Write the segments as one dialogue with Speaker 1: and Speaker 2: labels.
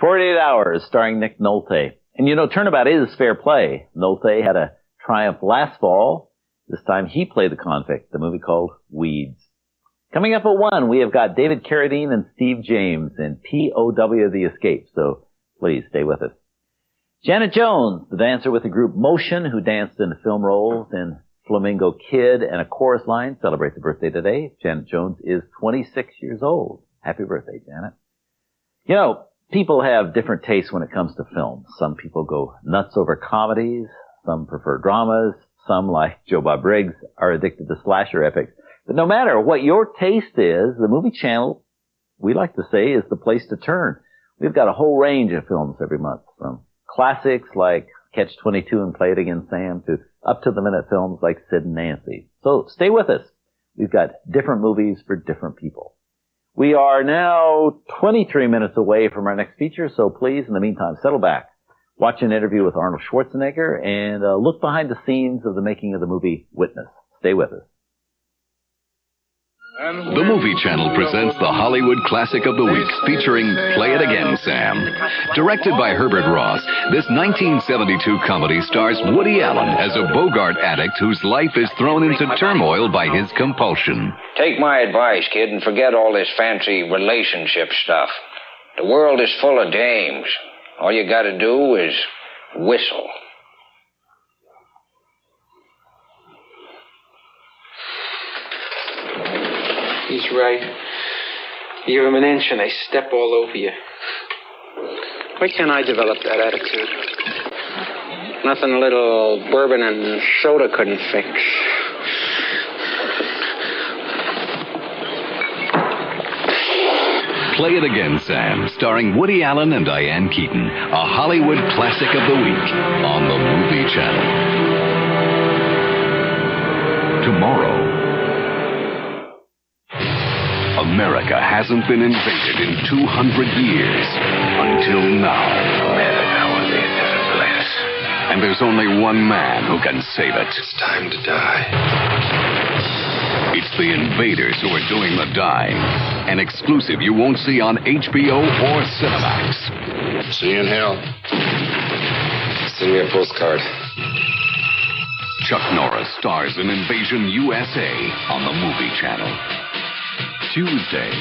Speaker 1: 48 Hours, starring Nick Nolte. And you know, turnabout is fair play. Nolte had a triumph last fall. This time he played the convict, the movie called Weeds. Coming up at 1, we have got David Carradine and Steve James in POW The Escape, so please stay with us. Janet Jones, the dancer with the group Motion, who danced in the film roles in Flamingo Kid and A Chorus Line, celebrates a birthday today. Janet Jones is 26 years old. Happy birthday, Janet. You know, people have different tastes when it comes to films. Some people go nuts over comedies. Some prefer dramas. Some, like Joe Bob Briggs, are addicted to slasher epics. But no matter what your taste is, the Movie Channel, we like to say, is the place to turn. We've got a whole range of films every month, from classics like Catch-22 and Play It Again, Sam, to up-to-the-minute films like Sid and Nancy. So stay with us. We've got different movies for different people. We are now 23 minutes away from our next feature, so please, in the meantime, settle back. Watch an interview with Arnold Schwarzenegger and look behind the scenes of the making of the movie Witness. Stay with us.
Speaker 2: The Movie Channel presents the Hollywood Classic of the Week, featuring Play It Again, Sam. Directed by Herbert Ross, this 1972 comedy stars Woody Allen as a Bogart addict whose life is thrown into turmoil by his compulsion.
Speaker 3: Take my advice, kid, and forget all this fancy relationship stuff. The world is full of dames. All you gotta do is whistle.
Speaker 4: He's right. You give him an inch and they step all over you. Why can't I develop that attitude? Nothing a little bourbon and soda couldn't fix.
Speaker 2: Play It Again, Sam, starring Woody Allen and Diane Keaton. A Hollywood Classic of the Week on the Movie Channel. Tomorrow, America hasn't been invaded in 200 years. Until now.
Speaker 5: America will be a different place.
Speaker 2: And there's only one man who can save it.
Speaker 5: It's time to die.
Speaker 2: It's the invaders who are doing the dying. An exclusive you won't see on HBO or Cinemax.
Speaker 5: See you in hell. Send me a postcard.
Speaker 2: Chuck Norris stars in Invasion USA on the Movie Channel. Tuesday.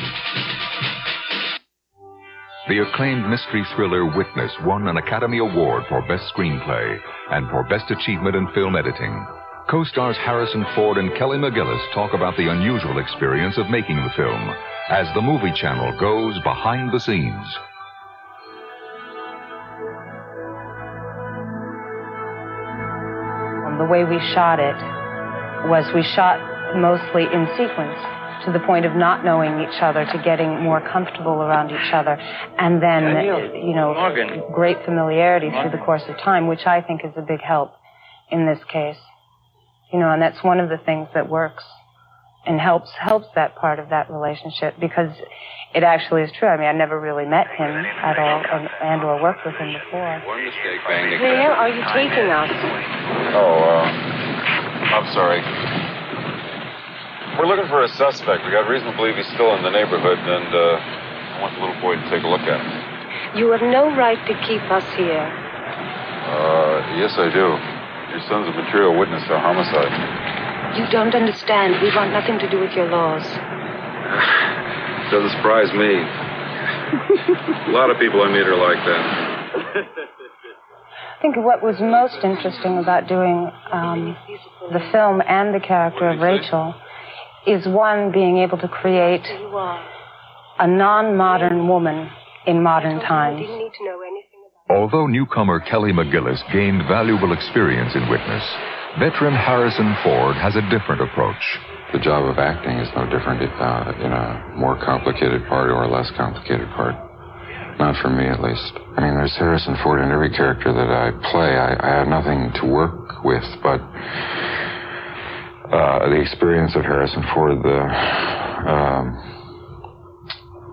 Speaker 6: The acclaimed mystery thriller Witness won an Academy Award for Best Screenplay and for Best Achievement in Film Editing. Co-stars Harrison Ford and Kelly McGillis talk about the unusual experience of making the film as the Movie Channel goes behind the scenes.
Speaker 7: The way we shot it was we shot mostly in sequence, to the point of not knowing each other, to getting more comfortable around each other, and then, great familiarity through the course of time, which I think is a big help in this case. And that's one of the things that works and helps that part of that relationship, because it actually is true. I mean, I never really met him at all or worked with him before.
Speaker 5: One mistake, bang.
Speaker 7: Where are you taking us?
Speaker 8: I'm sorry. We're looking for a suspect. We got reason to believe he's still in the neighborhood, and I want the little boy to take a look at him.
Speaker 7: You have no right to keep us here.
Speaker 8: Yes, I do. Your son's a material witness to a homicide.
Speaker 7: You don't understand. We want nothing to do with your laws.
Speaker 8: Doesn't surprise me. A lot of people I meet are like that.
Speaker 7: I think what was most interesting about doing the film and the character of Rachel is, one, being able to create a non-modern woman in modern times.
Speaker 6: Although newcomer Kelly McGillis gained valuable experience in Witness, veteran Harrison Ford has a different approach.
Speaker 5: The job of acting is no different in a more complicated part or a less complicated part. Not for me, at least. I mean, there's Harrison Ford in every character that I play. I have nothing to work with, but the experience of Harrison Ford, the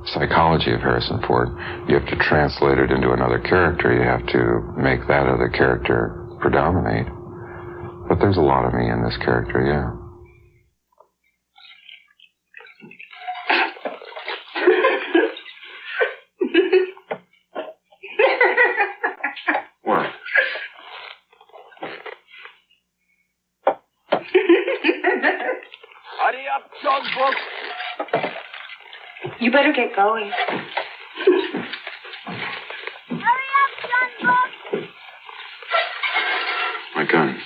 Speaker 5: psychology of Harrison Ford, you have to translate it into another character. You have to make that other character predominate. But there's a lot of me in this character, yeah.
Speaker 9: folks. You better get going. Hurry up, John.
Speaker 5: My gun.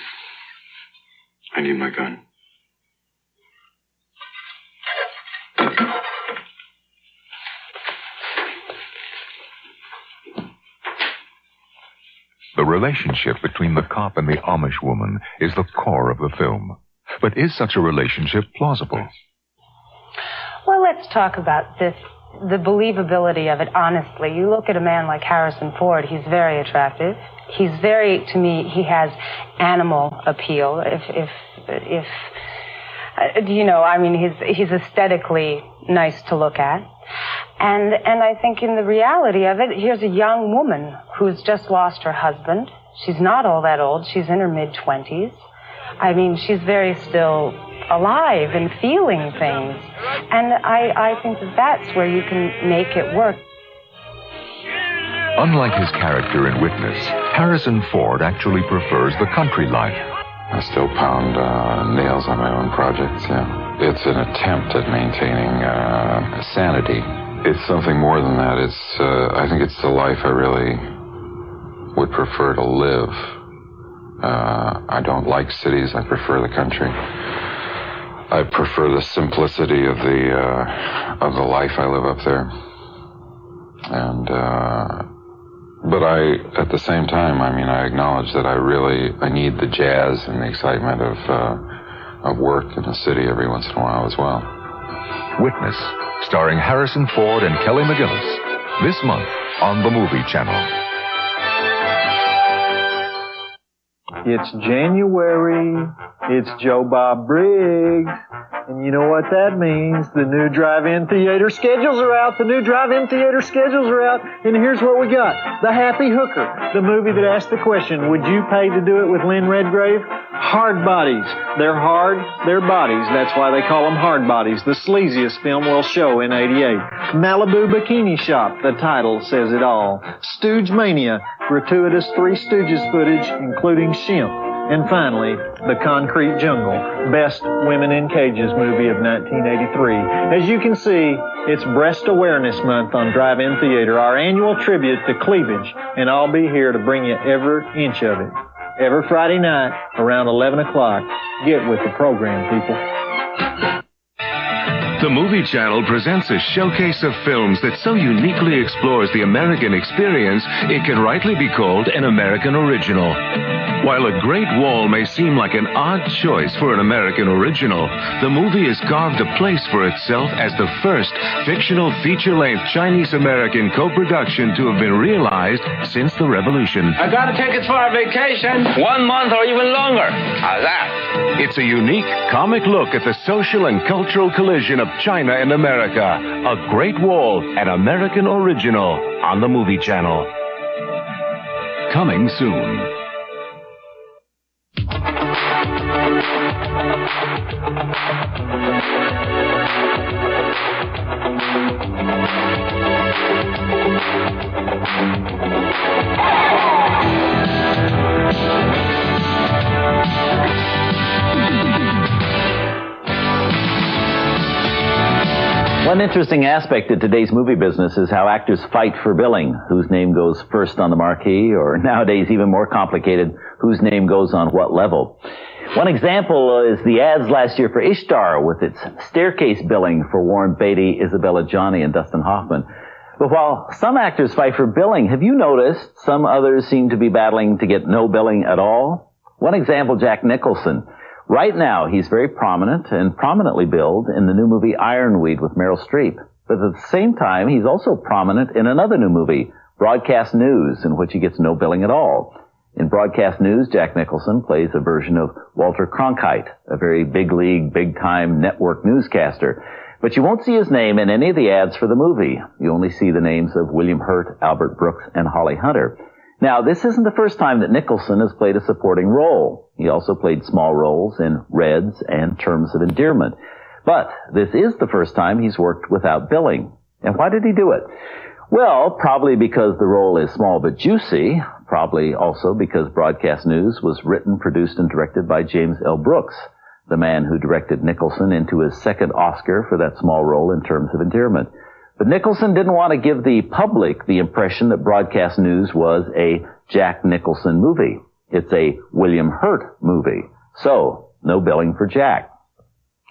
Speaker 5: I need my gun.
Speaker 6: The relationship between the cop and the Amish woman is the core of the film. But is such a relationship plausible?
Speaker 7: Well, let's talk about this, the believability of it, honestly. You look at a man like Harrison Ford, he's very attractive. He's very, to me, he has animal appeal. He's aesthetically nice to look at. And I think in the reality of it, here's a young woman who's just lost her husband. She's not all that old. She's in her mid-20s. I mean, she's very still alive and feeling things. And I think that's where you can make it work.
Speaker 6: Unlike his character in Witness, Harrison Ford actually prefers the country life.
Speaker 5: I still pound nails on my own projects, yeah. It's an attempt at maintaining sanity. It's something more than that. I think it's the life I really would prefer to live. I don't like cities. I prefer the country. I prefer the simplicity of the life I live up there. And but at the same time, I acknowledge that I need the jazz and the excitement of work in the city every once in a while as well.
Speaker 6: Witness, starring Harrison Ford and Kelly McGillis, this month on the Movie Channel.
Speaker 10: It's January, it's Joe Bob Briggs, and you know what that means. The new drive-in theater schedules are out, and here's what we got. The Happy Hooker, the movie that asked the question, would you pay to do it with Lynn Redgrave? Hard Bodies. They're hard, they're bodies. That's why they call them Hard Bodies. The sleaziest film we'll show in '88. Malibu Bikini Shop. The title says it all. Stooge Mania. Gratuitous Three Stooges footage, including Shemp. And finally, The Concrete Jungle. Best Women in Cages movie of 1983. As you can see, it's Breast Awareness Month on Drive-In Theater, our annual tribute to cleavage, and I'll be here to bring you every inch of it. Every Friday night, around 11 o'clock. Get with the program, people.
Speaker 11: The Movie Channel presents a showcase of films that so uniquely explores the American experience, it can rightly be called an American original. While A Great Wall may seem like an odd choice for an American original, the movie has carved a place for itself as the first fictional feature-length Chinese-American co-production to have been realized since the Revolution.
Speaker 3: I got tickets for a vacation. 1 month or even longer. How's that?
Speaker 11: It's a unique comic look at the social and cultural collision of China and America. A Great Wall, an American original on the Movie Channel. Coming soon.
Speaker 1: One interesting aspect of today's movie business is how actors fight for billing, whose name goes first on the marquee, or nowadays even more complicated, whose name goes on what level. One example is the ads last year for Ishtar with its staircase billing for Warren Beatty, Isabella Gianni, and Dustin Hoffman. But while some actors fight for billing, have you noticed some others seem to be battling to get no billing at all? One example, Jack Nicholson. Right now, he's very prominent and prominently billed in the new movie Ironweed with Meryl Streep. But at the same time, he's also prominent in another new movie, Broadcast News, in which he gets no billing at all. In Broadcast News, Jack Nicholson plays a version of Walter Cronkite, a very big league, big-time network newscaster. But you won't see his name in any of the ads for the movie. You only see the names of William Hurt, Albert Brooks, and Holly Hunter. Now, this isn't the first time that Nicholson has played a supporting role. He also played small roles in Reds and Terms of Endearment. But this is the first time he's worked without billing. And why did he do it? Well, probably because the role is small but juicy. Probably also because Broadcast News was written, produced, and directed by James L. Brooks. the man who directed Nicholson into his second Oscar for that small role in Terms of Endearment. But Nicholson didn't want to give the public the impression that broadcast news was a Jack Nicholson movie. It's a William Hurt movie. So, no billing for Jack.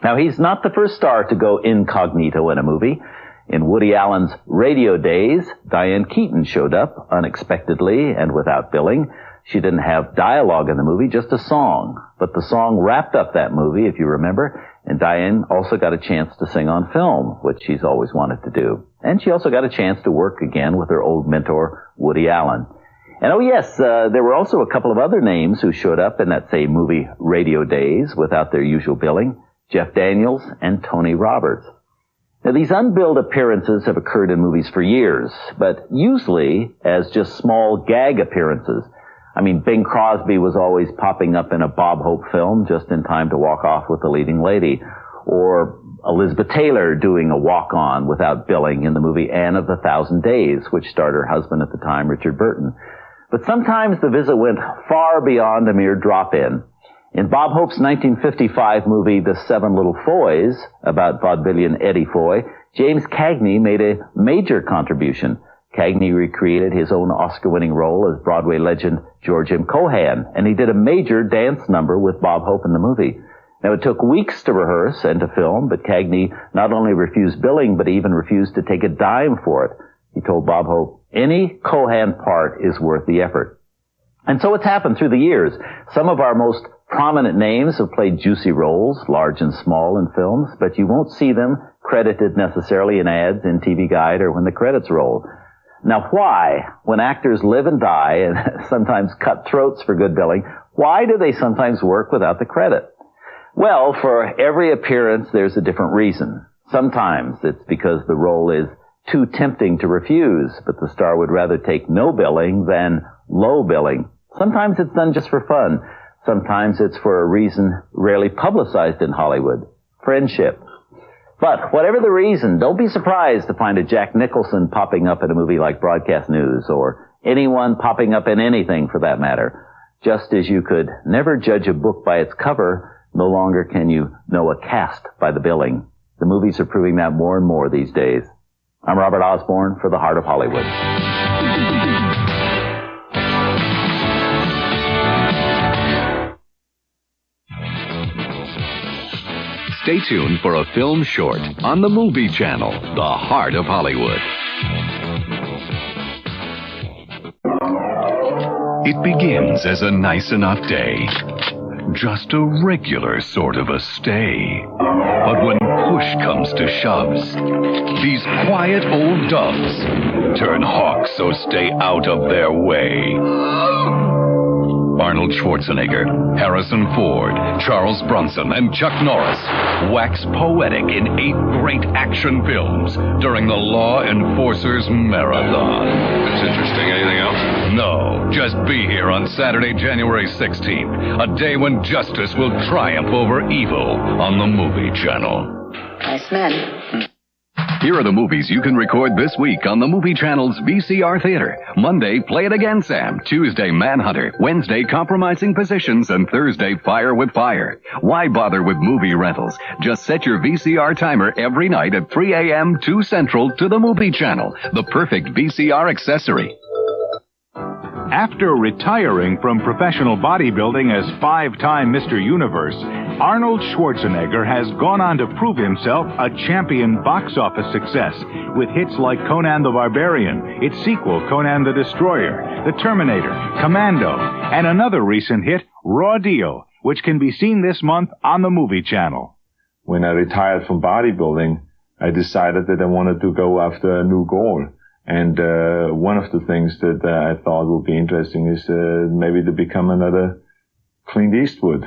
Speaker 1: Now, he's not the first star to go incognito in a movie. In Woody Allen's Radio Days, Diane Keaton showed up unexpectedly and without billing. She didn't have dialogue in the movie, just a song. But the song wrapped up that movie, if you remember, and Diane also got a chance to sing on film, which she's always wanted to do. And she also got a chance to work again with her old mentor, Woody Allen. And oh yes, there were also a couple of other names who showed up in that same movie, Radio Days, without their usual billing. Jeff Daniels and Tony Roberts. Now, these unbilled appearances have occurred in movies for years, but usually as just small gag appearances. I mean, Bing Crosby was always popping up in a Bob Hope film just in time to walk off with the leading lady. Or Elizabeth Taylor doing a walk-on without billing in the movie Anne of the Thousand Days, which starred her husband at the time, Richard Burton. But sometimes the visit went far beyond a mere drop-in. In Bob Hope's 1955 movie, The Seven Little Foys, about vaudevillian Eddie Foy, James Cagney made a major contribution. Cagney recreated his own Oscar-winning role as Broadway legend George M. Cohan, and he did a major dance number with Bob Hope in the movie. Now, it took weeks to rehearse and to film, but Cagney not only refused billing, but even refused to take a dime for it. He told Bob Hope, any Cohan part is worth the effort. And so it's happened through the years. Some of our most prominent names have played juicy roles, large and small, in films, but you won't see them credited necessarily in ads, in TV Guide, or when the credits roll. Now, why, when actors live and die and sometimes cut throats for good billing, why do they sometimes work without the credit? Well, for every appearance, there's a different reason. Sometimes it's because the role is too tempting to refuse, but the star would rather take no billing than low billing. Sometimes it's done just for fun. Sometimes it's for a reason rarely publicized in Hollywood. Friendship. But whatever the reason, don't be surprised to find a Jack Nicholson popping up in a movie like Broadcast News, or anyone popping up in anything for that matter. Just as you could never judge a book by its cover, no longer can you know a cast by the billing. The movies are proving that more and more these days. I'm Robert Osborne for The Heart of Hollywood.
Speaker 2: Stay tuned for a film short on the Movie Channel, The Heart of Hollywood. It begins as a nice enough day. Just a regular sort of a stay. But when push comes to shoves, these quiet old doves turn hawks, so stay out of their way. Arnold Schwarzenegger, Harrison Ford, Charles Bronson, and Chuck Norris wax poetic in 8 great action films during the Law Enforcers Marathon.
Speaker 8: That's interesting. Anything else?
Speaker 2: No, just be here on Saturday, January 16th, a day when justice will triumph over evil on the Movie Channel.
Speaker 9: Nice men.
Speaker 2: Here are the movies you can record this week on the Movie Channel's VCR Theater. Monday, Play It Again, Sam. Tuesday, Manhunter. Wednesday, Compromising Positions. And Thursday, Fire with Fire. Why bother with movie rentals? Just set your VCR timer every night at 3 a.m. 2 Central to the Movie Channel, the perfect VCR accessory.
Speaker 12: After retiring from professional bodybuilding as 5-time Mr. Universe, Arnold Schwarzenegger has gone on to prove himself a champion box office success with hits like Conan the Barbarian, its sequel Conan the Destroyer, The Terminator, Commando, and another recent hit, Raw Deal, which can be seen this month on the Movie Channel.
Speaker 13: When I retired from bodybuilding, I decided that I wanted to go after a new goal. And one of the things that I thought would be interesting is maybe to become another Clint Eastwood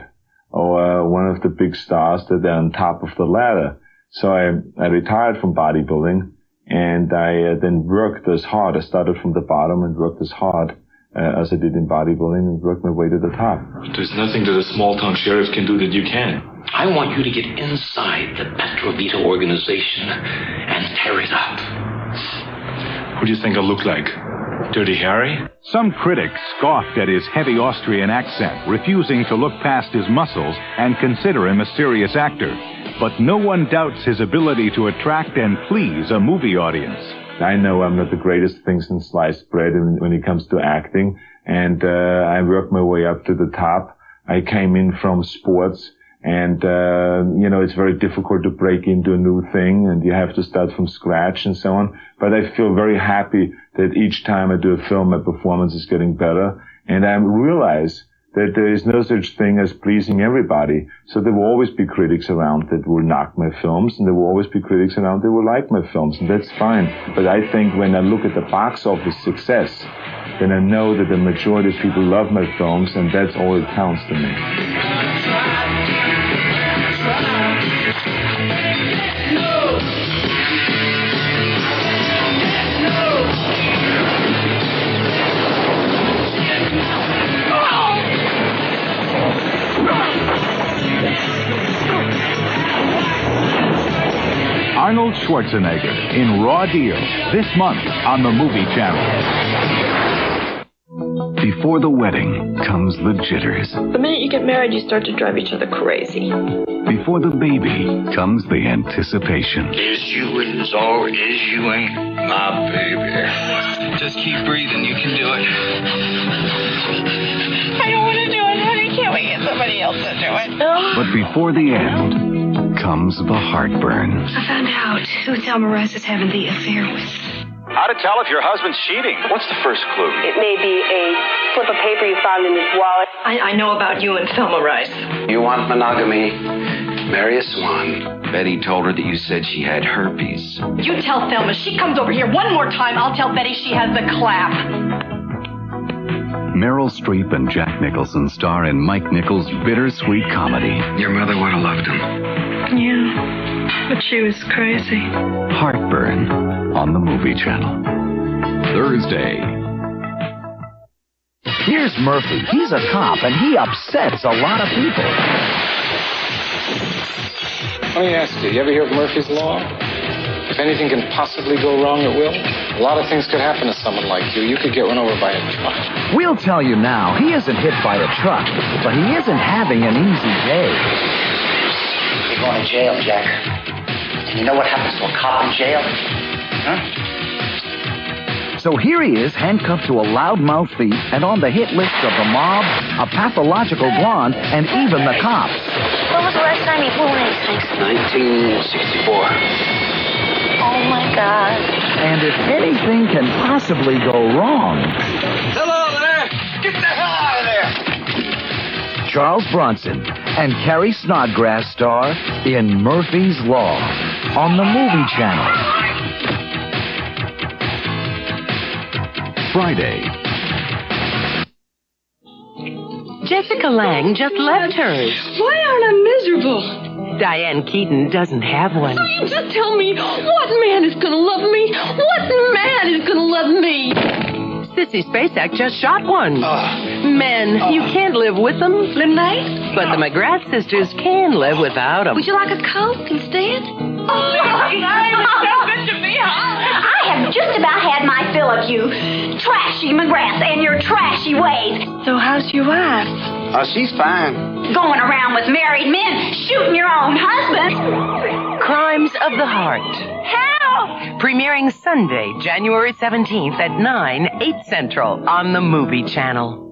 Speaker 13: or one of the big stars that are on top of the ladder. So I retired from bodybuilding, and I then worked as hard. I started from the bottom and worked as hard as I did in bodybuilding and worked my way to the top.
Speaker 14: There's nothing that a small-town sheriff can do that you can.
Speaker 15: I want you to get inside the Petrovita organization and tear it up.
Speaker 14: What do you think I look like? Dirty Harry?
Speaker 12: Some critics scoffed at his heavy Austrian accent, refusing to look past his muscles and consider him a serious actor. But no one doubts his ability to attract and please a movie audience.
Speaker 13: I know I'm not the greatest thing since sliced bread when it comes to acting, and I worked my way up to the top. I came in from sports, and it's very difficult to break into a new thing, and you have to start from scratch and so on. But I feel very happy that each time I do a film, my performance is getting better, and I realize that there is no such thing as pleasing everybody. So there will always be critics around that will knock my films, and there will always be critics around that will like my films, and that's fine. But I think when I look at the box office success, then I know that the majority of people love my films, and that's all that counts to me.
Speaker 12: Arnold Schwarzenegger in Raw Deal this month on the Movie Channel.
Speaker 16: Before the wedding comes the jitters.
Speaker 17: The minute you get married, you start to drive each other crazy.
Speaker 16: Before the baby comes the anticipation.
Speaker 3: Is you is or is you ain't my baby.
Speaker 4: Just keep breathing. You can do it.
Speaker 9: I don't want to do it, honey. Can't we get somebody else to do it?
Speaker 16: But before the end comes the heartburn.
Speaker 9: I found out who Thelma Rice is having the affair with.
Speaker 18: How to tell if your husband's cheating? What's the first clue?
Speaker 19: It may be a slip of paper you found in his wallet.
Speaker 17: I know about you and Thelma Rice.
Speaker 15: You want monogamy? Marry a swan. Betty told her that you said she had herpes.
Speaker 17: You tell Thelma she comes over here one more time, I'll tell Betty she has the clap.
Speaker 16: Meryl Streep and Jack Nicholson star in Mike Nichols' bittersweet comedy.
Speaker 15: Your mother would have loved him.
Speaker 17: Yeah, but she was crazy.
Speaker 16: Heartburn on the Movie Channel. Thursday.
Speaker 20: Here's Murphy. He's a cop, and he upsets a lot of people.
Speaker 4: Let me ask you ever hear of Murphy's Law? If anything can possibly go wrong, it will. A lot of things could happen to someone like you. You could get run over by a truck.
Speaker 20: We'll tell you now, he isn't hit by a truck, but he isn't having an easy day.
Speaker 21: You're going to jail, Jack. And you know what happens to a cop in jail? Huh?
Speaker 20: So here he is, handcuffed to a loudmouth thief, and on the hit list of the mob, a pathological blonde, and even the cops.
Speaker 9: When was the last time you flew one of these things?
Speaker 15: 1964.
Speaker 9: Oh, my God.
Speaker 20: And if anything can possibly go wrong...
Speaker 3: Hello there! Get the hell out of there!
Speaker 20: Charles Bronson and Carrie Snodgrass star in Murphy's Law on the Movie Channel.
Speaker 16: Friday.
Speaker 22: Jessica Lange just left hers.
Speaker 17: Why aren't I miserable?
Speaker 22: Diane Keaton doesn't have one.
Speaker 17: So you just tell me, what man is gonna love me? What man is gonna love me?
Speaker 22: Sissy Spacek just shot one. Men, you can't live with them.
Speaker 17: Lemonade?
Speaker 22: But the McGrath sisters can live without them.
Speaker 17: Would you like a Coke instead?
Speaker 9: Oh, it's so good to be home. I have just about had my fill of you. Trashy McGrath and your trashy ways.
Speaker 17: So how's your wife?
Speaker 21: Oh, she's fine.
Speaker 9: Going around with married men, shooting your own husband.
Speaker 22: Crimes of the Heart.
Speaker 9: Help!
Speaker 22: Premiering Sunday, January 17th at 9, 8 Central on the Movie Channel.